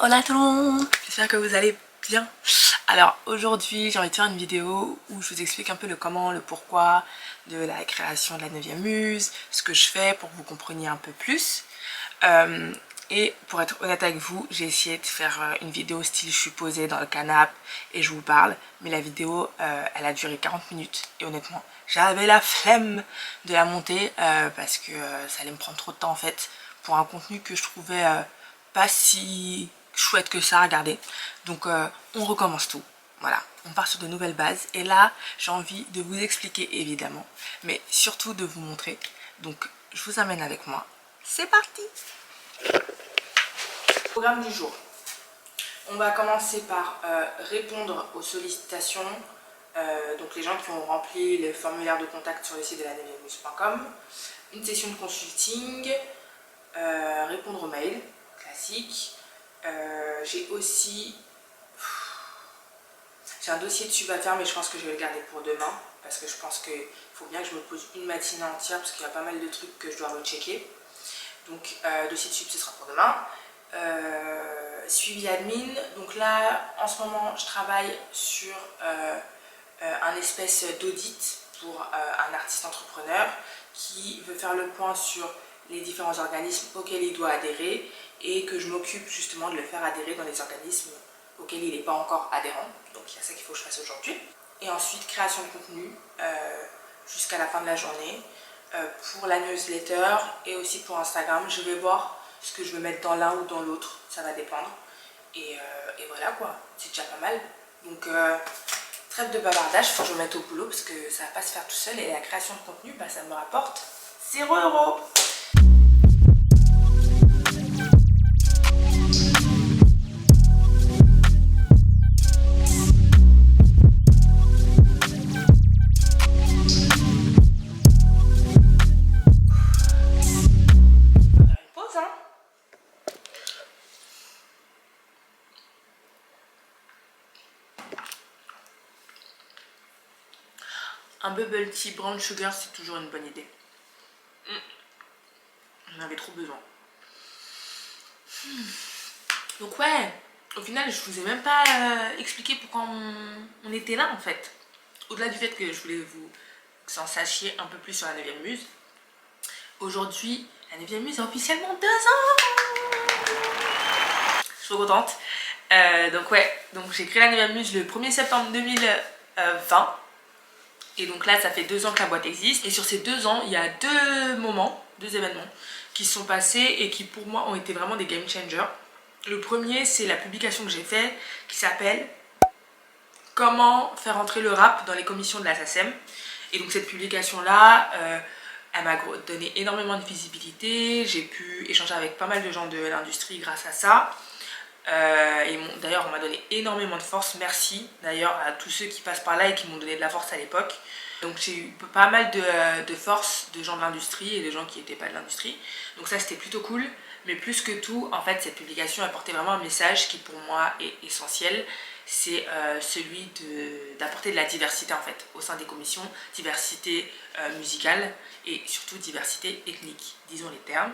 Hola tout le monde, j'espère que vous allez bien. Alors aujourd'hui j'ai envie de faire une vidéo où je vous explique un peu le comment, le pourquoi de la création de la 9e muse, ce que je fais pour que vous compreniez un peu plus. Et pour être honnête avec vous, j'ai essayé de faire une vidéo style je suis posée dans le canapé et je vous parle, mais la vidéo elle a duré 40 minutes et honnêtement j'avais la flemme de la monter parce que ça allait me prendre trop de temps en fait pour un contenu que je trouvais pas si chouette que ça à regarder. Donc on recommence tout. Voilà, on part sur de nouvelles bases et là j'ai envie de vous expliquer évidemment, mais surtout de vous montrer. Donc je vous amène avec moi. C'est parti! Programme du jour. On va commencer par répondre aux sollicitations, donc les gens qui ont rempli le formulaire de contact sur le site de la 9emuse.com, une session de consulting, répondre aux mails, classique. J'ai aussi un dossier de sub à faire, mais je pense que je vais le garder pour demain parce que je pense qu'il faut bien que je me pose une matinée entière parce qu'il y a pas mal de trucs que je dois rechecker. Donc dossier de sub ce sera pour demain. Suivi admin, donc là en ce moment je travaille sur un espèce d'audit pour un artiste entrepreneur qui veut faire le point sur les différents organismes auxquels il doit adhérer et que je m'occupe justement de le faire adhérer dans les organismes auxquels il n'est pas encore adhérent. Donc il y a ça qu'il faut que je fasse aujourd'hui. Et ensuite création de contenu jusqu'à la fin de la journée pour la newsletter et aussi pour Instagram. Je vais voir ce que je veux mettre dans l'un ou dans l'autre, ça va dépendre. Et voilà quoi, c'est déjà pas mal. Donc trêve de bavardage, il faut que je me mette au boulot parce que ça va pas se faire tout seul et la création de contenu, bah, ça me rapporte 0 €. Un bubble tea brown sugar, c'est toujours une bonne idée. J'en avais trop besoin. Donc ouais, au final, je vous ai même pas expliqué pourquoi on était là en fait. Au-delà du fait que je voulais vous en sachiez un peu plus sur la 9e muse. Aujourd'hui, la 9e muse a officiellement 2 ans. Je suis trop contente. Donc ouais, donc j'ai créé la 9e muse le 1er septembre 2020. Et donc là, ça fait 2 ans que la boîte existe. Et sur ces 2 ans, il y a 2 moments, 2 événements qui se sont passés et qui pour moi ont été vraiment des game changers. Le premier, c'est la publication que j'ai faite qui s'appelle « Comment faire entrer le rap dans les commissions de la SACEM ». Et donc cette publication-là, elle m'a donné énormément de visibilité. J'ai pu échanger avec pas mal de gens de l'industrie grâce à ça. Et d'ailleurs on m'a donné énormément de force, merci d'ailleurs à tous ceux qui passent par là et qui m'ont donné de la force à l'époque. Donc j'ai eu pas mal de force de gens de l'industrie et de gens qui n'étaient pas de l'industrie, donc ça c'était plutôt cool. Mais plus que tout, en fait, cette publication apportait vraiment un message qui pour moi est essentiel, c'est celui d'apporter de la diversité en fait au sein des commissions, diversité musicale et surtout diversité ethnique, disons les termes.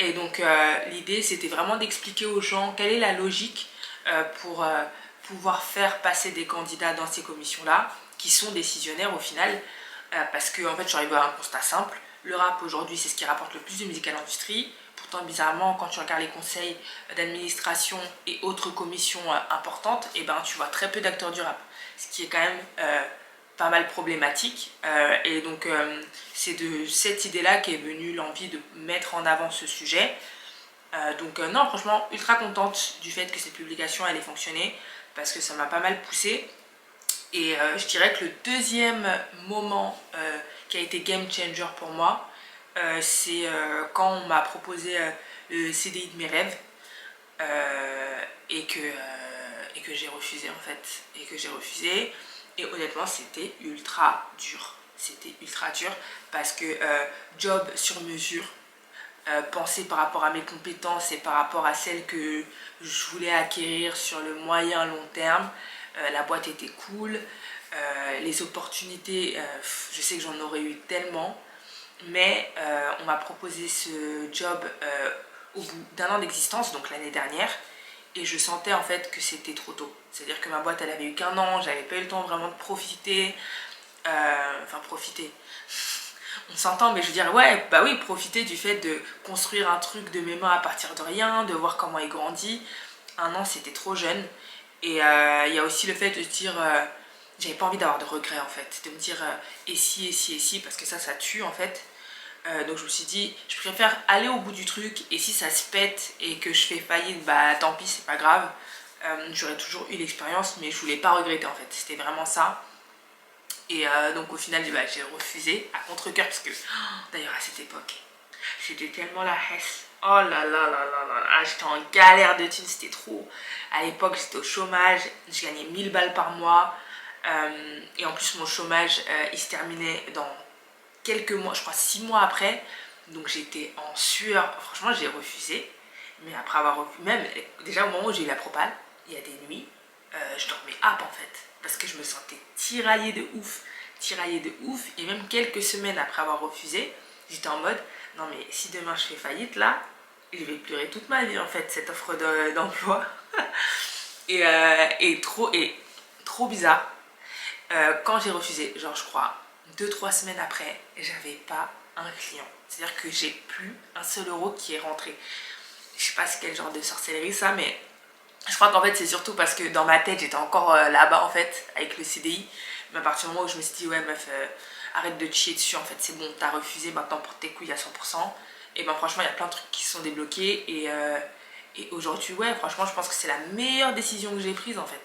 Et donc l'idée c'était vraiment d'expliquer aux gens quelle est la logique pour pouvoir faire passer des candidats dans ces commissions-là, qui sont décisionnaires au final, parce que en fait j'arrive à un constat simple, le rap aujourd'hui c'est ce qui rapporte le plus de musique à l'industrie, pourtant bizarrement quand tu regardes les conseils d'administration et autres commissions importantes, et ben tu vois très peu d'acteurs du rap, ce qui est quand même pas mal problématique. Et donc c'est de cette idée-là qu'est venue l'envie de mettre en avant ce sujet. Donc non, franchement, ultra contente du fait que cette publication elle ait fonctionné parce que ça m'a pas mal poussée. Et je dirais que le deuxième moment qui a été game changer pour moi, c'est quand on m'a proposé le CDI de mes rêves et que j'ai refusé en fait. Et que j'ai refusé. Et honnêtement, c'était ultra dur. C'était ultra dur parce que job sur mesure, pensé par rapport à mes compétences et par rapport à celles que je voulais acquérir sur le moyen long terme. La boîte était cool, les opportunités, je sais que j'en aurais eu tellement, mais on m'a proposé ce job au bout d'1 an d'existence, donc l'année dernière, et je sentais en fait que c'était trop tôt. C'est-à-dire que ma boîte elle avait eu qu'1 an, j'avais pas eu le temps vraiment de profiter, enfin profiter, on s'entend, mais je veux dire, ouais, bah oui, profiter du fait de construire un truc de mes mains à partir de rien, de voir comment il grandit. 1 an, c'était trop jeune. Et il y a aussi le fait de se dire, j'avais pas envie d'avoir de regrets en fait, de me dire, et si, et si, et si, parce que ça tue en fait. Donc je me suis dit, je préfère aller au bout du truc, et si ça se pète et que je fais faillite, bah tant pis, c'est pas grave. J'aurais toujours eu l'expérience, mais je voulais pas regretter en fait, c'était vraiment ça. Et donc au final bah, j'ai refusé à contre-cœur parce que d'ailleurs à cette époque c'était tellement la hesse. Oh là là là là là là, j'étais en galère de thunes, c'était trop. À l'époque j'étais au chômage, je gagnais 1000 balles par mois. Et en plus mon chômage il se terminait dans quelques mois, je crois 6 mois après. Donc j'étais en sueur, franchement j'ai refusé. Mais après avoir refusé, même déjà au moment où j'ai eu la propale, il y a des nuits, je dormais en fait. Parce que je me sentais tiraillée de ouf. Tiraillée de ouf. Et même quelques semaines après avoir refusé, j'étais en mode, non mais si demain je fais faillite là, je vais pleurer toute ma vie en fait, cette offre d'emploi. Et trop bizarre. Quand j'ai refusé, genre je crois 2-3 semaines après, j'avais pas un client. C'est-à-dire que j'ai plus un seul euro qui est rentré. Je sais pas c'est quel genre de sorcellerie ça, mais je crois qu'en fait c'est surtout parce que dans ma tête j'étais encore là-bas en fait avec le CDI. Mais à partir du moment où je me suis dit ouais meuf arrête de te chier dessus en fait c'est bon t'as refusé maintenant pour tes couilles à 100%. Et ben franchement il y a plein de trucs qui sont débloqués et aujourd'hui ouais franchement je pense que c'est la meilleure décision que j'ai prise en fait.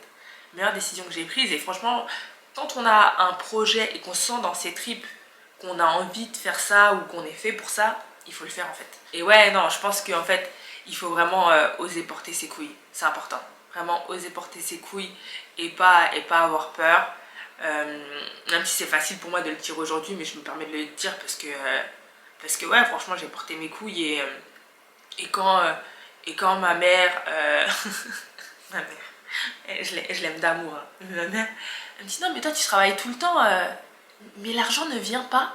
Meilleure décision que j'ai prise et franchement quand on a un projet et qu'on se sent dans ses tripes qu'on a envie de faire ça ou qu'on est fait pour ça, il faut le faire en fait. Et ouais non je pense qu'en fait il faut vraiment oser porter ses couilles, c'est important. Vraiment oser porter ses couilles et pas avoir peur. Même si c'est facile pour moi de le dire aujourd'hui, mais je me permets de le dire parce que ouais, franchement, j'ai porté mes couilles et quand ma mère, ma mère, je l'aime d'amour, hein. Ma mère, elle me dit non, mais toi tu travailles tout le temps, mais l'argent ne vient pas.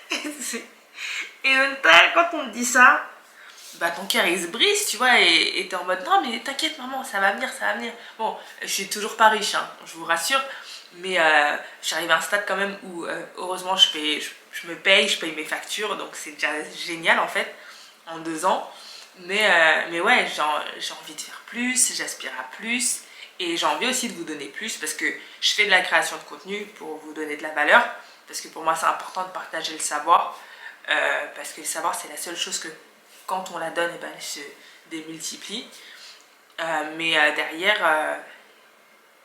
Et donc, quand on me dit ça, bah ton cœur il se brise tu vois et t'es en mode non mais t'inquiète maman ça va venir ça va venir. Bon je suis toujours pas riche hein, je vous rassure mais je suis arrivée à un stade quand même où heureusement je me paye, je paye mes factures donc c'est déjà génial en fait en 2 ans mais ouais j'ai envie de faire plus, j'aspire à plus et j'ai envie aussi de vous donner plus parce que je fais de la création de contenu pour vous donner de la valeur parce que pour moi c'est important de partager le savoir parce que le savoir c'est la seule chose que quand on la donne, eh ben, elle se démultiplie.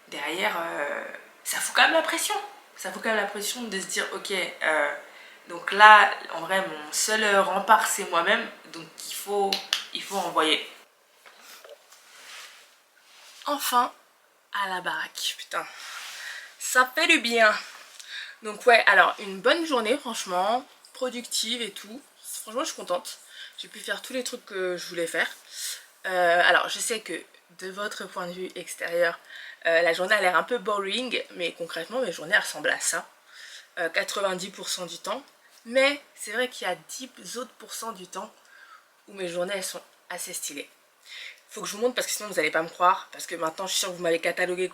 Derrière, ça fout quand même la pression. Ça fout quand même la pression de se dire, ok, donc là, en vrai, mon seul rempart, c'est moi-même. Donc il faut envoyer. Enfin, à la baraque, putain. Ça fait du bien. Donc ouais, alors une bonne journée, franchement, productive et tout. Franchement, je suis contente. J'ai pu faire tous les trucs que je voulais faire. Alors, je sais que de votre point de vue extérieur, la journée a l'air un peu boring, mais concrètement, mes journées ressemblent à ça. 90% du temps. Mais c'est vrai qu'il y a 10 autres pourcents du temps où mes journées, elles sont assez stylées. Faut que je vous montre parce que sinon vous n'allez pas me croire. Parce que maintenant, je suis sûre que vous m'avez catalogué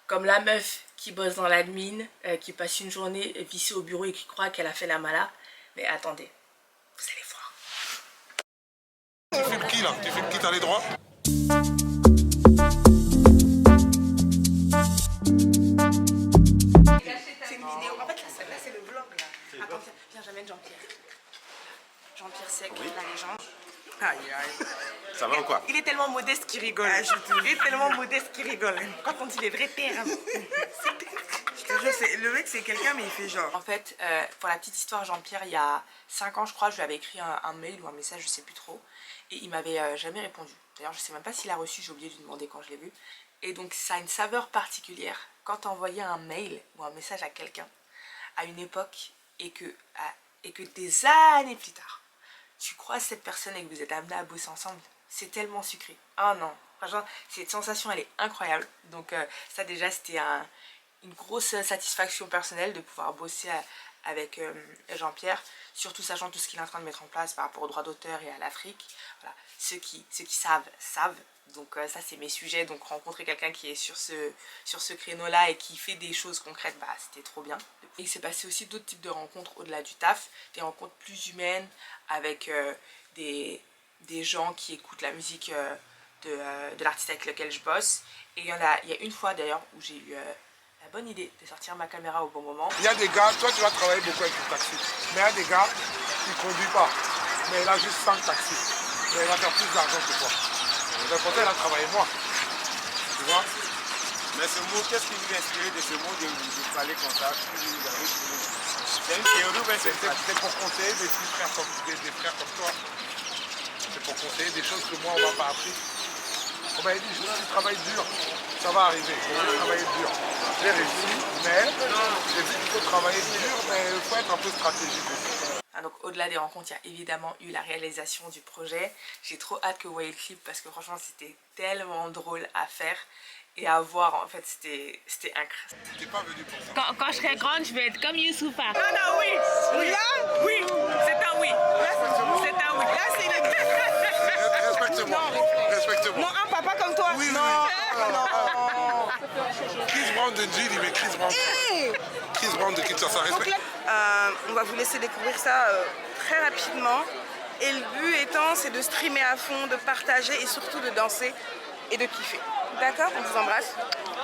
comme la meuf qui bosse dans l'admin, qui passe une journée vissée au bureau et qui croit qu'elle a fait la mala. Mais attendez, vous allez voir. Tu filmes qui là? Tu filmes qui? T'as les droits? C'est une vidéo. En fait, là c'est le vlog là. Attends, viens, j'amène Jean-Pierre. Jean-Pierre Sec, oui. La légende. Aïe aïe. Ça va ou quoi? Il est tellement modeste qu'il rigole. Il est tellement modeste qu'il rigole. Quand on dit les vrais termes. Le mec c'est quelqu'un mais il fait genre. En fait, pour la petite histoire, Jean-Pierre, il y a 5 ans je crois, je lui avais écrit un mail ou un message, je sais plus trop. Et il m'avait jamais répondu. D'ailleurs, je sais même pas s'il a reçu, j'ai oublié de lui demander quand je l'ai vu. Et donc ça a une saveur particulière quand tu envoyais un mail ou un message à quelqu'un à une époque et que des années plus tard, tu croises cette personne et que vous êtes amenés à bosser ensemble. C'est tellement sucré. Oh non, franchement, cette sensation, elle est incroyable. Donc ça déjà, c'était une grosse satisfaction personnelle de pouvoir bosser avec Jean-Pierre, surtout sachant tout ce qu'il est en train de mettre en place par rapport aux droits d'auteur et à l'Afrique. Voilà. Ceux qui savent, savent. Donc ça c'est mes sujets, donc rencontrer quelqu'un qui est sur ce créneau-là et qui fait des choses concrètes, bah c'était trop bien. Et il s'est passé aussi d'autres types de rencontres au-delà du taf, des rencontres plus humaines avec des gens qui écoutent la musique de l'artiste avec lequel je bosse. Et il y a une fois d'ailleurs où j'ai eu la bonne idée de sortir ma caméra au bon moment. Il y a des gars, toi tu vas travailler beaucoup avec le taxi, mais il y a des gars qui ne conduisent pas, mais il a juste 5 taxis, mais il va faire plus d'argent que toi. L'important, il a travaillé moi, tu vois. Mais ce mot, qu'est-ce qui vous a inspiré de ce mot de parler comme ça? C'est une théorie, c'est pour conseiller des petits frères des frères comme toi. C'est pour conseiller des choses que moi on m'a pas appris. On m'a dit, si tu travailles dur, ça va arriver. Il faut travailler dur. J'ai réussi, mais j'ai dit qu'il faut travailler dur, mais il faut être un peu stratégique aussi. Donc au-delà des rencontres, il y a évidemment eu la réalisation du projet. J'ai trop hâte que vous voyez le clip parce que franchement c'était tellement drôle à faire et à voir. En fait c'était incroyable. T'es pas venu pour ça. Quand je serai grande, je vais être comme Youssoufa. Non, oui. Là, oui. C'est un oui. C'est un oui. Là, c'est une... Respecte-moi. Respecte-moi. Non, un papa comme toi. Oui, non. oui. Non. Chris Brown de Jill, il met Chris Brown. Chris Brown de Kinshasa, respect. On va vous laisser découvrir ça très rapidement. Et le but étant, c'est de streamer à fond, de partager et surtout de danser et de kiffer. D'accord? On vous embrasse.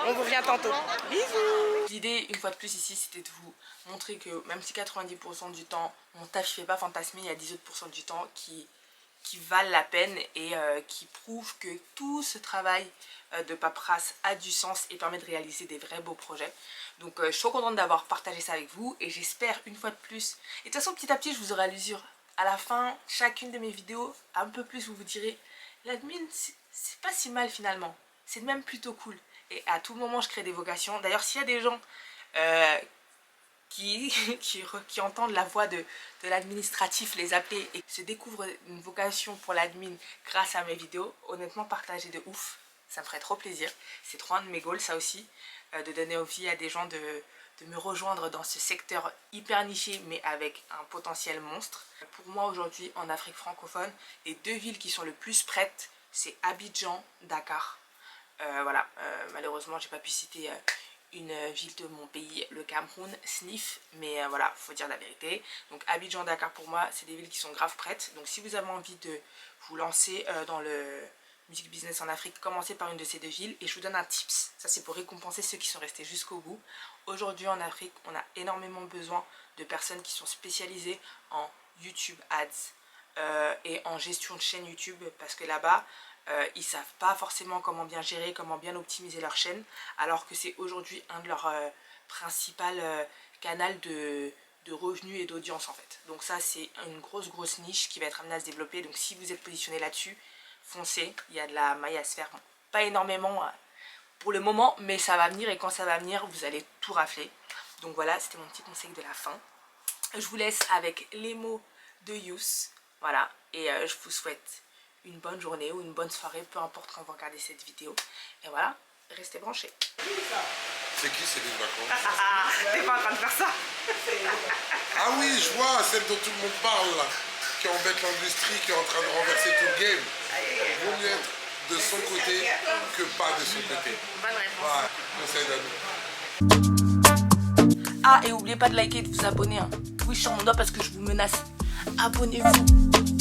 On vous revient tantôt. Bisous. L'idée, une fois de plus ici, c'était de vous montrer que même si 90% du temps, mon taf ne fait pas fantasmer, il y a 10 autres % du temps qui valent la peine et qui prouvent que tout ce travail de paperasse a du sens et permet de réaliser des vrais beaux projets. Donc je suis trop contente d'avoir partagé ça avec vous et j'espère une fois de plus. Et de toute façon petit à petit je vous aurai à l'usure. À la fin, chacune de mes vidéos, un peu plus vous direz, l'admin c'est pas si mal finalement. C'est même plutôt cool. Et à tout moment je crée des vocations. D'ailleurs s'il y a des gens qui entendent la voix de l'administratif les appeler et se découvrent une vocation pour l'admin grâce à mes vidéos, honnêtement partagez de ouf, ça me ferait trop plaisir. C'est trop un de mes goals ça aussi, de donner envie à des gens de me rejoindre dans ce secteur hyper niché mais avec un potentiel monstre. Pour moi aujourd'hui en Afrique francophone, les 2 villes qui sont le plus prêtes c'est Abidjan, Dakar. Voilà, malheureusement j'ai pas pu citer une ville de mon pays, le Cameroun, Sniff, mais voilà, faut dire la vérité. Donc Abidjan, Dakar pour moi, c'est des villes qui sont grave prêtes. Donc si vous avez envie de vous lancer dans le music business en Afrique, commencez par une de ces 2 villes. Et je vous donne un tips, ça c'est pour récompenser ceux qui sont restés jusqu'au bout. Aujourd'hui en Afrique, on a énormément besoin de personnes qui sont spécialisées en YouTube Ads et en gestion de chaîne YouTube, parce que là-bas, ils savent pas forcément comment bien gérer, comment bien optimiser leur chaîne, alors que c'est aujourd'hui un de leurs principaux canaux de revenus et d'audience en fait. Donc ça c'est une grosse niche qui va être amenée à se développer. Donc si vous êtes positionné là-dessus, foncez, il y a de la maille à se faire. Bon, pas énormément pour le moment, mais ça va venir et quand ça va venir, vous allez tout rafler. Donc voilà, c'était mon petit conseil de la fin. Je vous laisse avec les mots de Youss, voilà, et je vous souhaite une bonne journée ou une bonne soirée, peu importe quand vous regardez cette vidéo. Et voilà, restez branchés. C'est qui Céline Vacances? T'es pas en train de faire ça. Ah oui, je vois, celle dont tout le monde parle là, qui embête l'industrie, qui est en train de renverser tout le game. Il vaut mieux être de son côté que pas de son côté. Bonne réponse. Ouais, conseil d'amis. Ah, et n'oubliez pas de liker et de vous abonner. Hein. Oui, je suis sur mon doigt parce que je vous menace. Abonnez-vous.